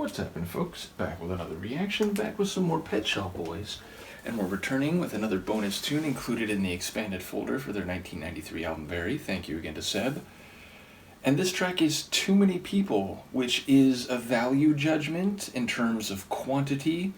What's happening, folks? Back with another reaction, back with some more Pet Shop Boys. And we're returning with another bonus tune included in the expanded folder for their 1993 album, Very. Thank you again to Seb. And this track is Too Many People, which is a value judgment in terms of quantity.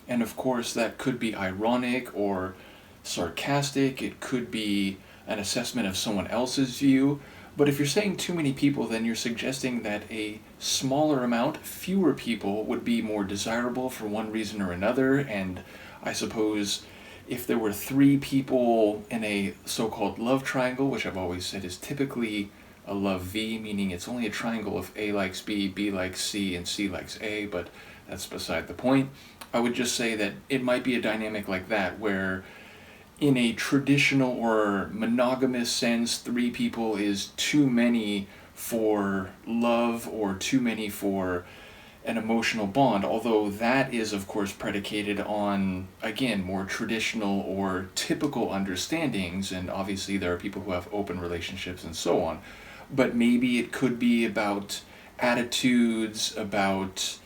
And of course, that could be ironic or sarcastic. It could be an assessment of someone else's view. But if you're saying too many people, then you're suggesting that a smaller amount, fewer people, would be more desirable for one reason or another. And I suppose if there were three people in a so-called love triangle, which I've always said is typically a love V, meaning it's only a triangle if A likes B, B likes C, and C likes A, but that's beside the point. I would just say that it might be a dynamic like that, where in a traditional or monogamous sense, three people is too many for love or too many for an emotional bond, although that is of course predicated on, again, more traditional or typical understandings, and obviously there are people who have open relationships and so on. But maybe it could be about attitudes, about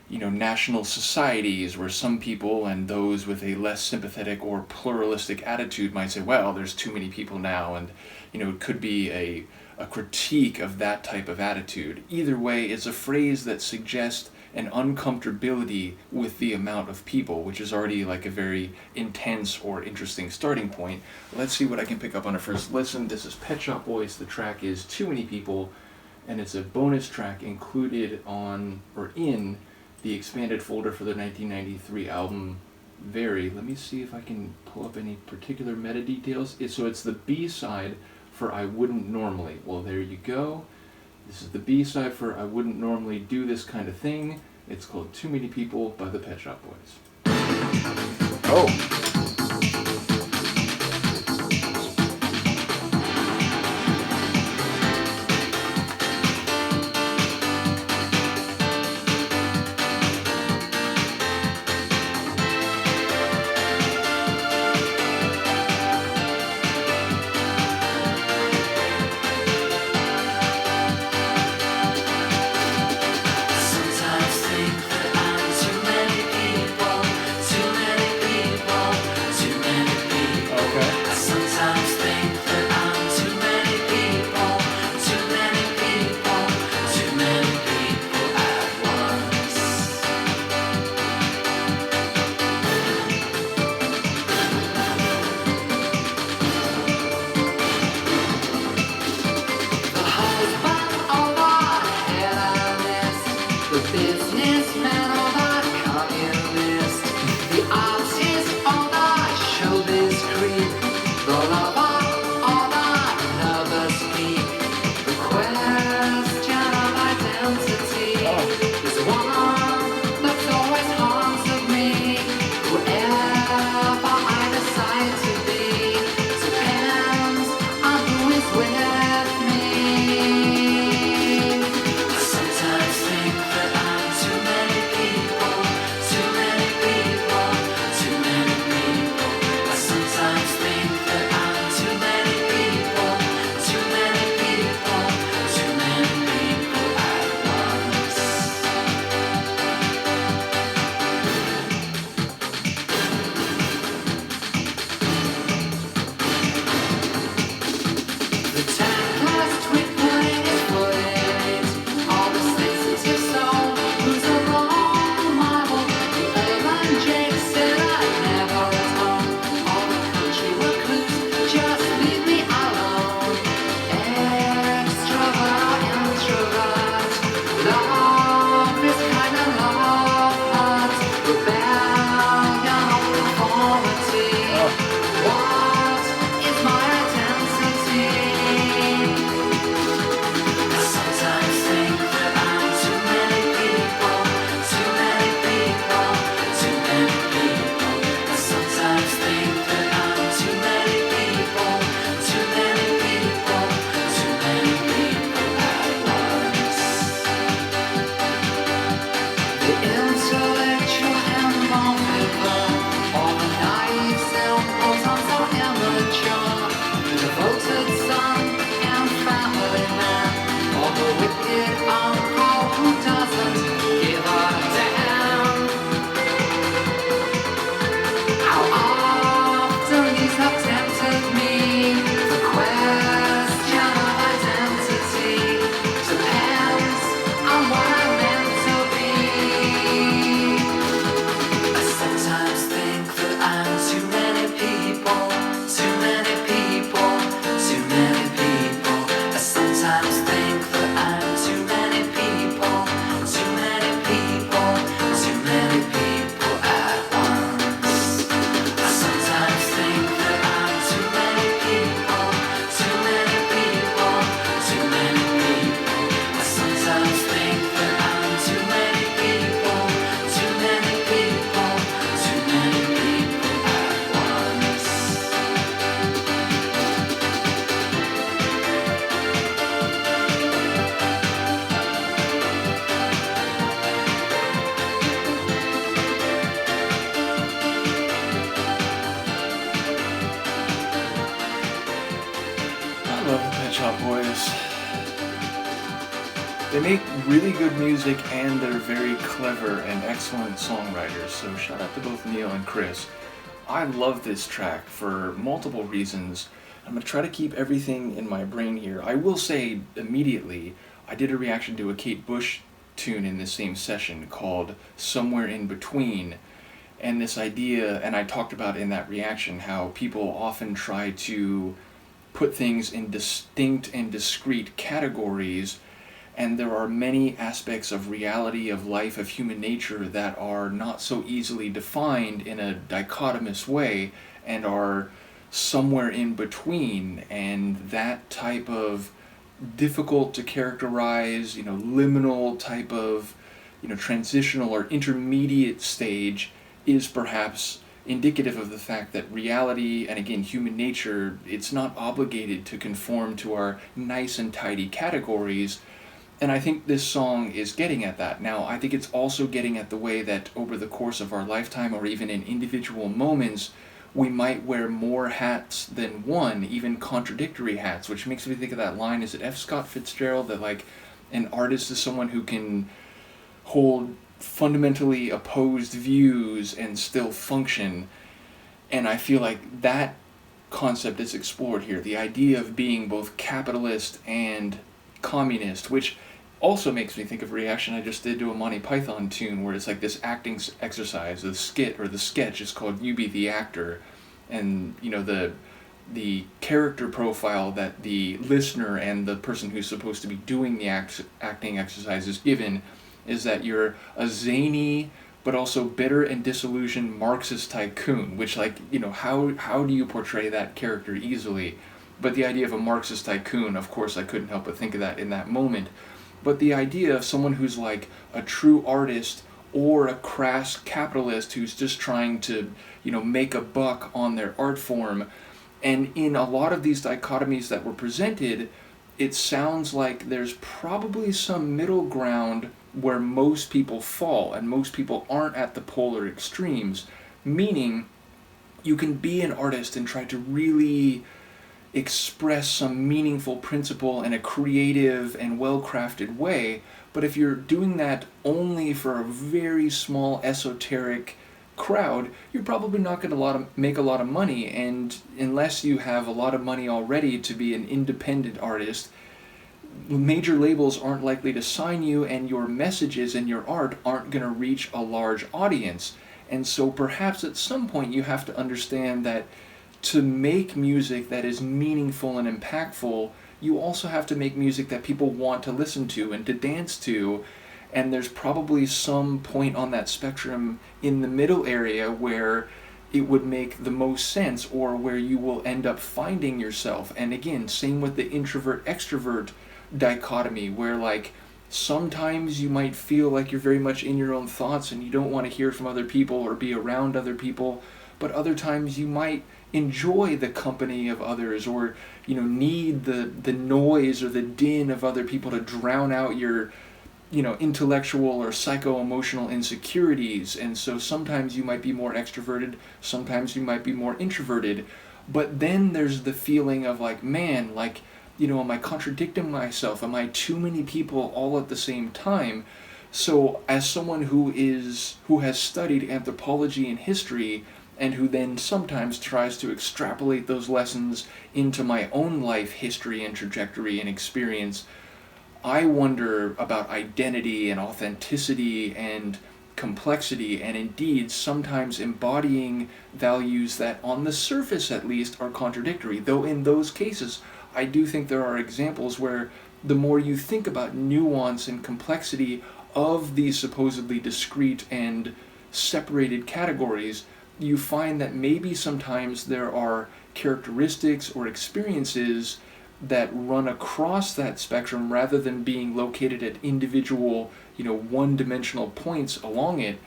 national societies, where some people and those with a less sympathetic or pluralistic attitude might say, well, there's too many people now, and it could be a critique of that type of attitude. Either way, it's a phrase that suggests an uncomfortability with the amount of people, which is already like a very intense or interesting starting point. Let's see what I can pick up on a first listen. This is Pet Shop Boys. The track is Too Many People, and it's a bonus track included on, or in, the expanded folder for the 1993 album, Very. Let me see if I can pull up any particular meta details. So it's the B-side for I Wouldn't Normally. Well, there you go. This is the B-side for I Wouldn't Normally Do This Kind of Thing. It's called Too Many People by the Pet Shop Boys. Oh! Wicked uncle who doesn't give a They make really good music and they're very clever and excellent songwriters, so shout out to both Neil and Chris. I love this track for multiple reasons. I'm going to try to keep everything in my brain here. I will say immediately, I did a reaction to a Kate Bush tune in this same session called Somewhere in Between. And this idea, and I talked about in that reaction how people often try to put things in distinct and discrete categories, and there are many aspects of reality, of life, of human nature that are not so easily defined in a dichotomous way and are somewhere in between. And that type of difficult to characterize, liminal type of, transitional or intermediate stage is perhaps indicative of the fact that reality, and again human nature, it's not obligated to conform to our nice and tidy categories. And I think this song is getting at that. Now, I think it's also getting at the way that over the course of our lifetime, or even in individual moments, we might wear more hats than one, even contradictory hats, which makes me think of that line, is it F. Scott Fitzgerald, that like an artist is someone who can hold fundamentally opposed views and still function. And I feel like that concept is explored here, the idea of being both capitalist and communist, which also makes me think of a reaction I just did to a Monty Python tune where it's like this acting exercise. The skit or the sketch is called You Be the Actor, and the character profile that the listener and the person who's supposed to be doing the acting exercise is given is that you're a zany but also bitter and disillusioned Marxist tycoon, which how do you portray that character easily? But the idea of a Marxist tycoon, of course, I couldn't help but think of that in that moment. But the idea of someone who's like a true artist or a crass capitalist who's just trying to, make a buck on their art form. And in a lot of these dichotomies that were presented, it sounds like there's probably some middle ground where most people fall, and most people aren't at the polar extremes. Meaning, you can be an artist and try to really express some meaningful principle in a creative and well-crafted way, but if you're doing that only for a very small esoteric crowd, you're probably not going to make a lot of money, and unless you have a lot of money already to be an independent artist, major labels aren't likely to sign you, and your messages and your art aren't going to reach a large audience. And so perhaps at some point you have to understand that to make music that is meaningful and impactful, you also have to make music that people want to listen to and to dance to. And there's probably some point on that spectrum in the middle area where it would make the most sense, or where you will end up finding yourself. And again, same with the introvert-extrovert dichotomy, where like sometimes you might feel like you're very much in your own thoughts and you don't want to hear from other people or be around other people, but other times you might enjoy the company of others, or need the noise or the din of other people to drown out your intellectual or psycho-emotional insecurities. And so sometimes you might be more extroverted, sometimes you might be more introverted, but then there's the feeling of like, man, like, am I contradicting myself? Am I too many people all at the same time? So as someone who has studied anthropology and history, and who then sometimes tries to extrapolate those lessons into my own life history and trajectory and experience, I wonder about identity and authenticity and complexity, and indeed sometimes embodying values that on the surface at least are contradictory, though in those cases I do think there are examples where the more you think about nuance and complexity of these supposedly discrete and separated categories, you find that maybe sometimes there are characteristics or experiences that run across that spectrum rather than being located at individual, one-dimensional points along it.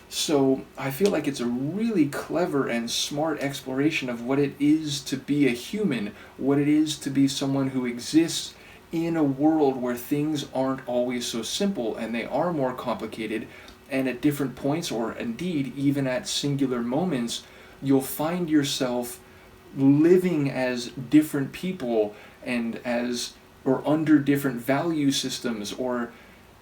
So I feel like it's a really clever and smart exploration of what it is to be a human, what it is to be someone who exists in a world where things aren't always so simple and they are more complicated, and at different points, or indeed even at singular moments, you'll find yourself living as different people and or under different value systems, or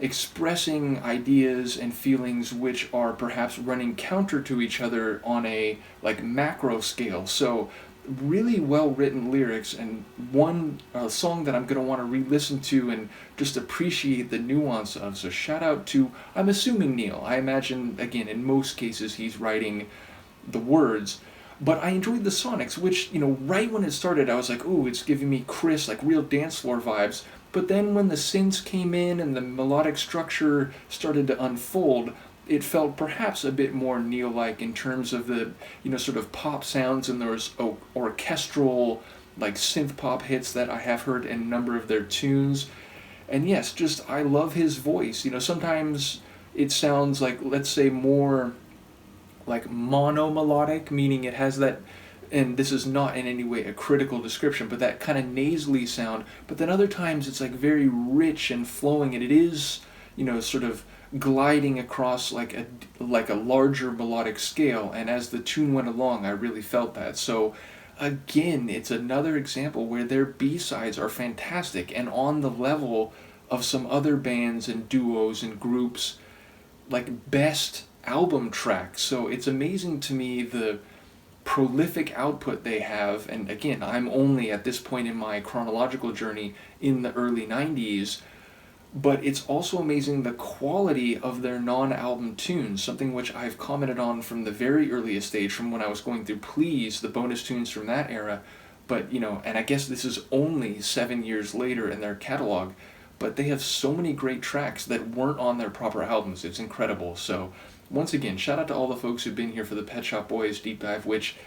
expressing ideas and feelings which are perhaps running counter to each other on a like macro scale. So really well written lyrics, and one song that I'm going to want to re-listen to and just appreciate the nuance of. So shout out to, I'm assuming, Neil. I imagine, again, in most cases he's writing the words, but I enjoyed the sonics, which, right when it started I was like, ooh, it's giving me Chris, like real dance floor vibes. But then when the synths came in and the melodic structure started to unfold, it felt perhaps a bit more Neil-like in terms of the, sort of pop sounds, and there was orchestral, like synth pop hits that I have heard in a number of their tunes. And yes, just I love his voice. Sometimes it sounds like, let's say, more like monomelodic, meaning it has that, and this is not in any way a critical description, but that kind of nasally sound. But then other times it's like very rich and flowing, and it is, sort of gliding across like a larger melodic scale. And as the tune went along, I really felt that. So again, it's another example where their B-sides are fantastic and on the level of some other bands and duos and groups, like best album tracks. So it's amazing to me the prolific output they have. And again, I'm only at this point in my chronological journey in the early 90s, but it's also amazing the quality of their non-album tunes, something which I've commented on from the very earliest stage, from when I was going through Please, the bonus tunes from that era. But, and I guess this is only 7 years later in their catalog, but they have so many great tracks that weren't on their proper albums. It's incredible. So once again, shout out to all the folks who've been here for the Pet Shop Boys deep dive, which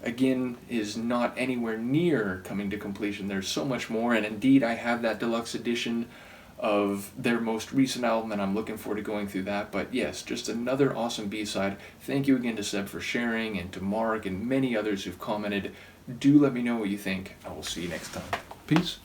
again is not anywhere near coming to completion. There's so much more, and indeed I have that deluxe edition of their most recent album, and I'm looking forward to going through that. But yes, just another awesome B-side. Thank you again to Seb for sharing, and to Mark and many others who've commented. Do let me know what you think. I will see you next time. Peace.